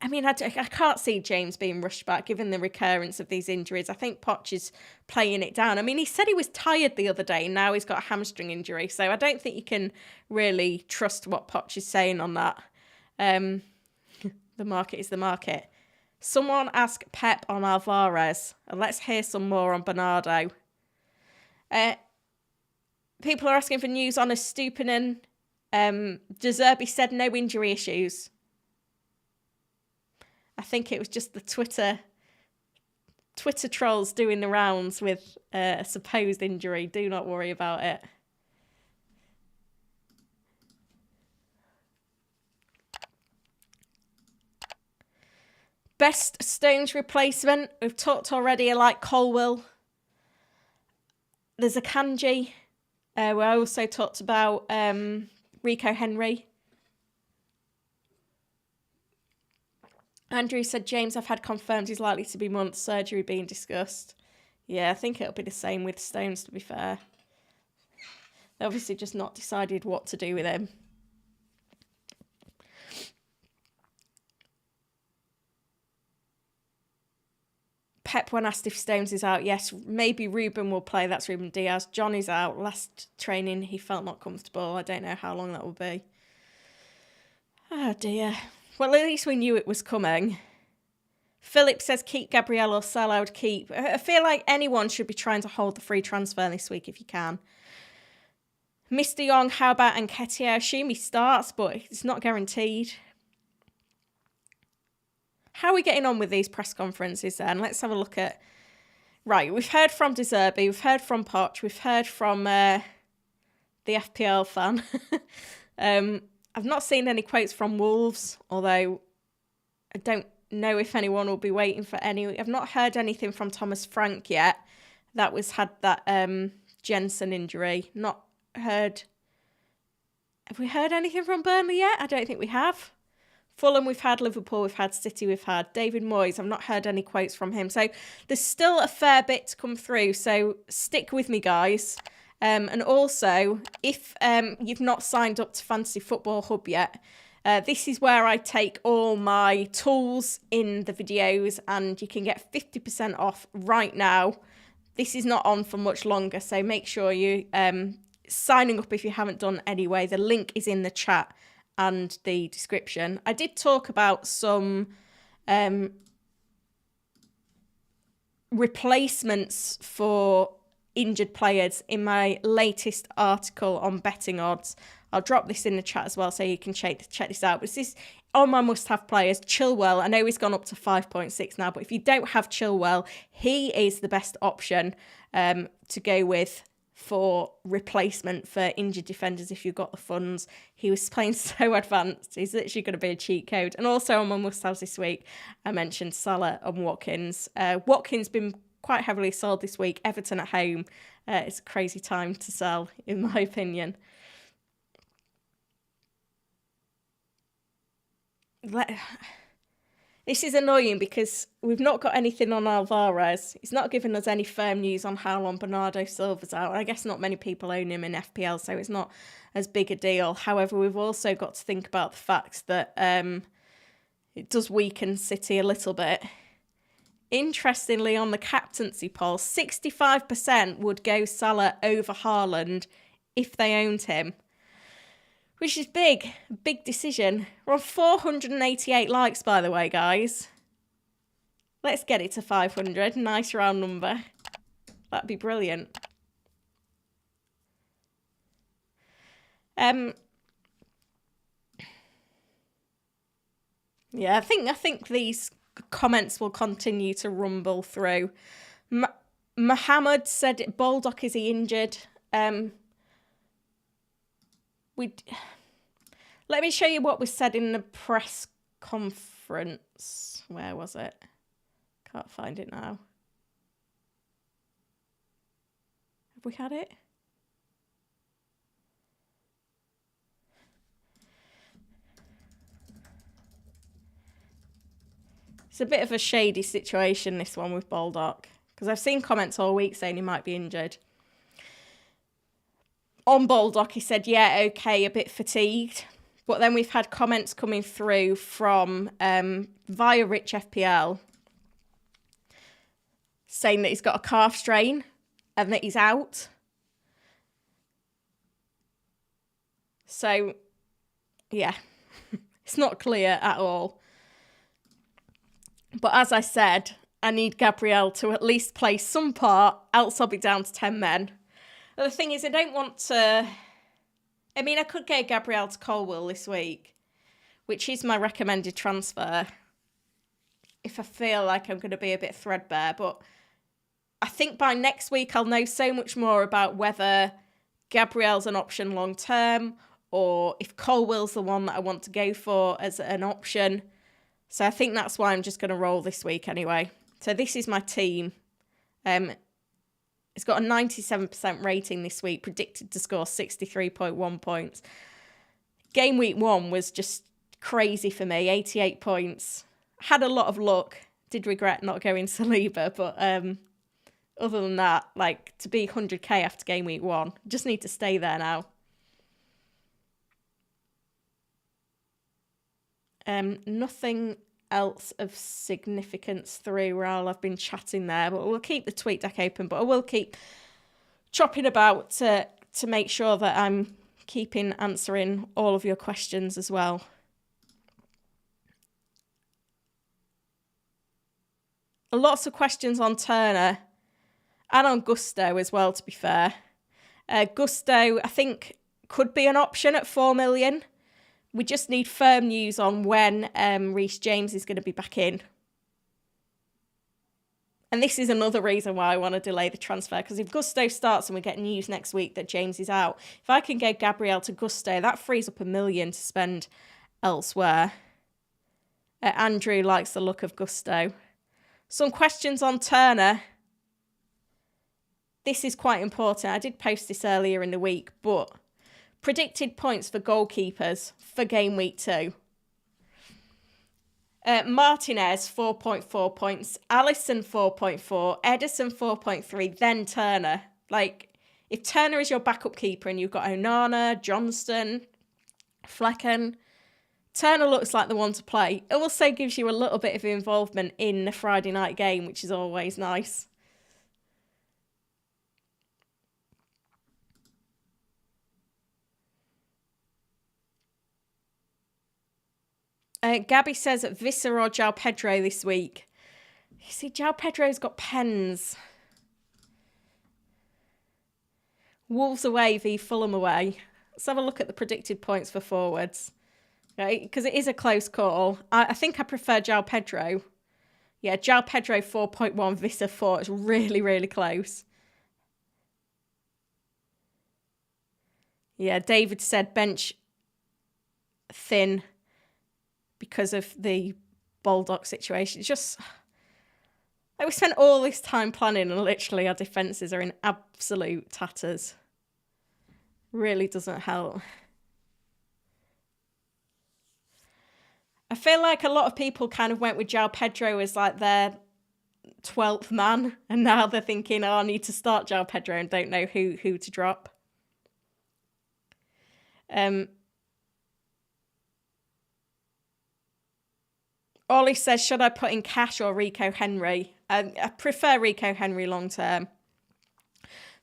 I mean, I can't see James being rushed back, given the recurrence of these injuries. I think Poch is playing it down. I mean, he said he was tired the other day, and now he's got a hamstring injury. So I don't think you can really trust what Poch is saying on that. The market is the market. Someone ask Pep on Alvarez, and let's hear some more on Bernardo. People are asking for news on Estupinan. De Zerbi said no injury issues. I think it was just the Twitter trolls doing the rounds with a supposed injury. Do not worry about it. Best Stones replacement. We've talked already. I like Colwill. There's a Kanji. We also talked about Rico Henry. Andrew said, James, I've had confirmed he's likely to be months, surgery being discussed. Yeah, I think it'll be the same with Stones, to be fair. They obviously just not decided what to do with him. Pep, when asked if Stones is out, yes, maybe Ruben will play. That's Ruben Diaz. John is out. Last training, he felt not comfortable. I don't know how long that will be. Oh, dear. Well, at least we knew it was coming. Philip says, keep Gabriel or sell. I would keep. I feel like anyone should be trying to hold the free transfer this week if you can. Mr. Young, how about Nketiah? I assume he starts, but it's not guaranteed. How are we getting on with these press conferences then? Let's have a look at... Right, we've heard from De Zerbi, we've heard from Poch, we've heard from the FPL fan. I've not seen any quotes from Wolves, although I don't know if anyone will be waiting for any. I've not heard anything from Thomas Frank yet. Had that Jensen injury. Not heard. Have we heard anything from Burnley yet? I don't think we have. Fulham, we've had Liverpool, we've had City, we've had David Moyes. I've not heard any quotes from him. So there's still a fair bit to come through. So stick with me, guys. And also, if you've not signed up to Fantasy Football Hub yet, this is where I take all my tools in the videos, and you can get 50% off right now. This is not on for much longer, so make sure you signing up if you haven't done anyway. The link is in the chat and the description. I did talk about some replacements for injured players in my latest article on betting odds. I'll drop this in the chat as well so you can check this out. But this is on my must-have players. Chilwell, I know he's gone up to 5.6 now, but if you don't have Chilwell, he is the best option to go with for replacement for injured defenders if you've got the funds. He was playing so advanced. He's literally going to be a cheat code. And also on my must-haves this week, I mentioned Salah and Watkins. Watkins been quite heavily sold this week. Everton at home. It's a crazy time to sell, in my opinion. This is annoying because we've not got anything on Alvarez. He's not given us any firm news on how long Bernardo Silva's out. I guess not many people own him in FPL, so it's not as big a deal. However, we've also got to think about the fact that it does weaken City a little bit. Interestingly, on the captaincy poll, 65% would go Salah over Haaland if they owned him. Which is big. Big decision. We're on 488 likes, by the way, guys. Let's get it to 500. Nice round number. That'd be brilliant. Yeah, I think these comments will continue to rumble through. Mohammed said, Baldock, is he injured? Let me show you what was said in the press conference. Where was it? Can't find it now. Have we had it? It's a bit of a shady situation, this one with Baldock, because I've seen comments all week saying he might be injured. On Baldock, he said, yeah, okay, a bit fatigued. But then we've had comments coming through from via Rich FPL saying that he's got a calf strain and that he's out. So, yeah, it's not clear at all. But as I said, I need Gabriel to at least play some part, else I'll be down to 10 men. But the thing is, I don't want to... I mean, I could go Gabriel to Colwill this week, which is my recommended transfer, if I feel like I'm going to be a bit threadbare. But I think by next week I'll know so much more about whether Gabriel's an option long-term or if Colwill's the one that I want to go for as an option. So I think that's why I'm just going to roll this week anyway. So this is my team. It's got a 97% rating this week, predicted to score 63.1 points. Game week 1 was just crazy for me, 88 points. Had a lot of luck. Did regret not going Saliba, but other than that, like, to be 100k after game week 1, just need to stay there now. Nothing else of significance through while I've been chatting there, but we'll keep the tweet deck open, but I will keep chopping about to make sure that I'm answering all of your questions as well. Lots of questions on Turner and on Gusto as well, to be fair. Gusto, I think, could be an option at 4 million. We just need firm news on when Reece James is going to be back in. And this is another reason why I want to delay the transfer, because if Gusto starts and we get news next week that James is out, if I can get Gabriel to Gusto, that frees up 1 million to spend elsewhere. Andrew likes the look of Gusto. Some questions on Turner. This is quite important. I did post this earlier in the week, but... predicted points for goalkeepers for game week 2. Martinez, 4.4 points. Alisson, 4.4. Ederson, 4.3. Then Turner. Like, if Turner is your backup keeper and you've got Onana, Johnston, Flecken, Turner looks like the one to play. It also gives you a little bit of involvement in the Friday night game, which is always nice. Gabby says Visser or João Pedro this week. You see, João Pedro's got pens. Wolves away v Fulham away. Let's have a look at the predicted points for forwards. Okay, because it is a close call. I think I prefer João Pedro. Yeah, João Pedro 4.1, Vissa 4. It's really, really close. Yeah, David said bench thin because of the Baldock situation. It's just, like, we spent all this time planning and literally our defences are in absolute tatters. Really doesn't help. I feel like a lot of people kind of went with João Pedro as like their 12th man, and now they're thinking, oh, I need to start João Pedro and don't know who to drop. Ollie says, should I put in Cash or Rico Henry? I prefer Rico Henry long term.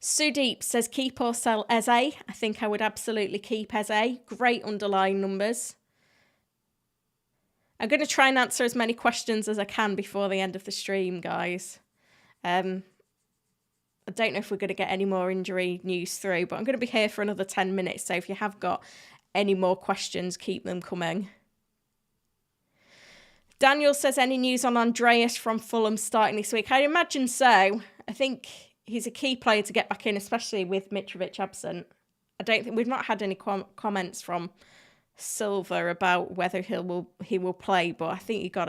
Sudeep says, keep or sell Eze. I think I would absolutely keep Eze. Great underlying numbers. I'm going to try and answer as many questions as I can before the end of the stream, guys. I don't know if we're going to get any more injury news through, but I'm going to be here for another 10 minutes. So if you have got any more questions, keep them coming. Daniel says, any news on Andreas from Fulham starting this week? I imagine so. I think he's a key player to get back in, especially with Mitrovic absent. I don't think we've not had any comments from Silva about whether he will play, but I think you got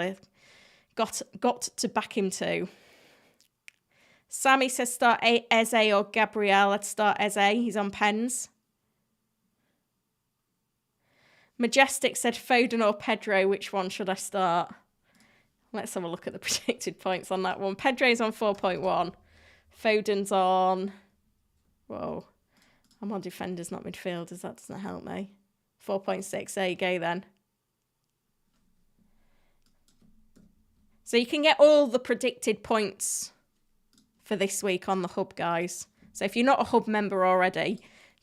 to back him too. Sammy says start Eze or Gabriel. Let's start Eze. He's on pens. Majestic said Foden or Pedro. Which one should I start? Let's have a look at the predicted points on that one. Pedro's on 4.1. Foden's on... Whoa. I'm on defenders, not midfielders. That doesn't help me. 4.6. There you go then. So you can get all the predicted points for this week on the Hub, guys. So if you're not a Hub member already,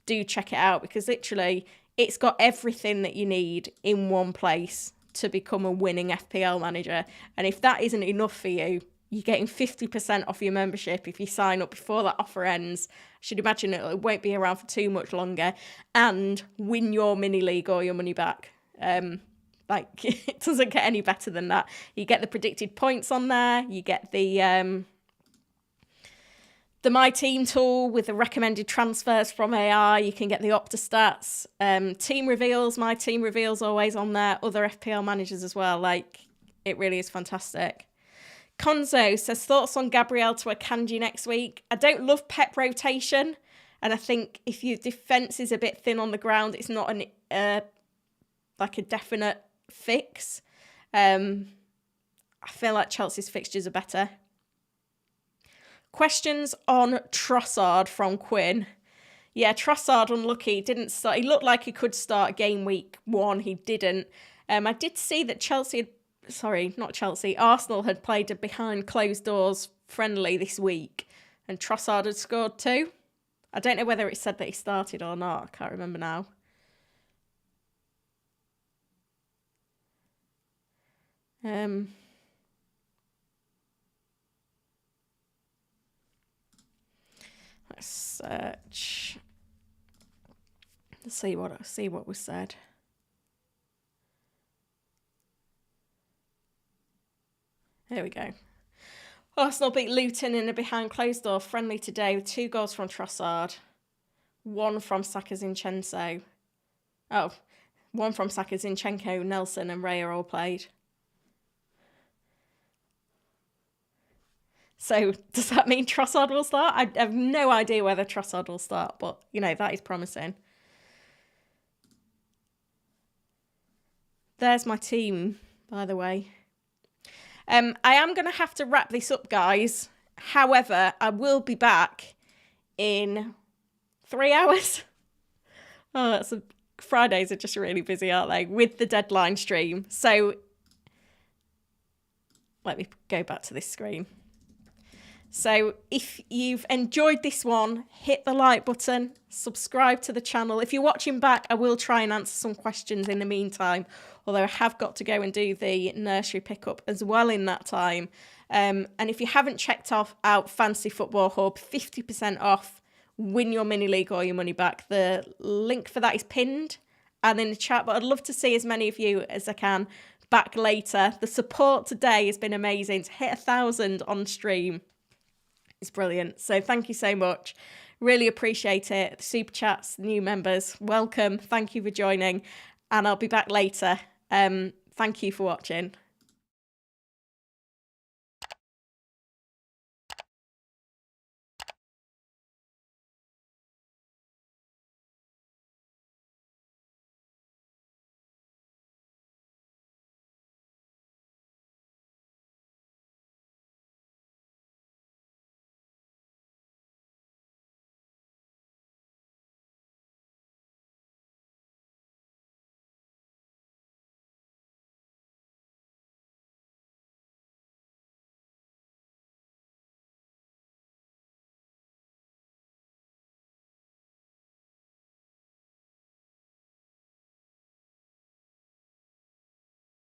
do check it out, because literally it's got everything that you need in one place to become a winning FPL manager. And if that isn't enough for you, you're getting 50% off your membership if you sign up before that offer ends. I should imagine it won't be around for too much longer. And win your mini league or your money back. Like, it doesn't get any better than that. You get the predicted points on there. You get the My Team tool with the recommended transfers from AI. You can get the Opta stats. Team reveals, My Team reveals always on there. Other FPL managers as well. Like, it really is fantastic. Konzo says, thoughts on Gabriel to Akanji next week? I don't love Pep rotation. And I think if your defence is a bit thin on the ground, it's not like a definite fix. I feel like Chelsea's fixtures are better. Questions on Trossard from Quinn. Yeah, Trossard unlucky. Didn't start. He looked like he could start game week 1. He didn't. I did see that Arsenal had played a behind closed doors friendly this week, and Trossard had scored 2. I don't know whether it said that he started or not. I can't remember now. Let's search. Let's see what was said. There we go. Arsenal beat Luton in a behind closed door friendly today with 2 goals from Trossard, 1 from Saka Zinchenko. Oh, 1 from Saka Zinchenko, Nelson and Raya all played. So does that mean Trossard will start? I have no idea whether Trossard will start, but, you know, that is promising. There's my team, by the way. I am going to have to wrap this up, guys. However, I will be back in 3 hours. Oh, Fridays are just really busy, aren't they? With the deadline stream. So let me go back to this screen. So if you've enjoyed this one, hit the like button, subscribe to the channel. If you're watching back, I will try and answer some questions in the meantime, although I have got to go and do the nursery pickup as well in that time. And if you haven't checked out Fantasy Football Hub, 50% off win your mini league or your money back. The link for that is pinned and in the chat, but I'd love to see as many of you as I can back later. The support today has been amazing. To hit 1,000 on stream is brilliant. So thank you so much. Really appreciate it. Super chats, new members, welcome. Thank you for joining, and I'll be back later. Thank you for watching.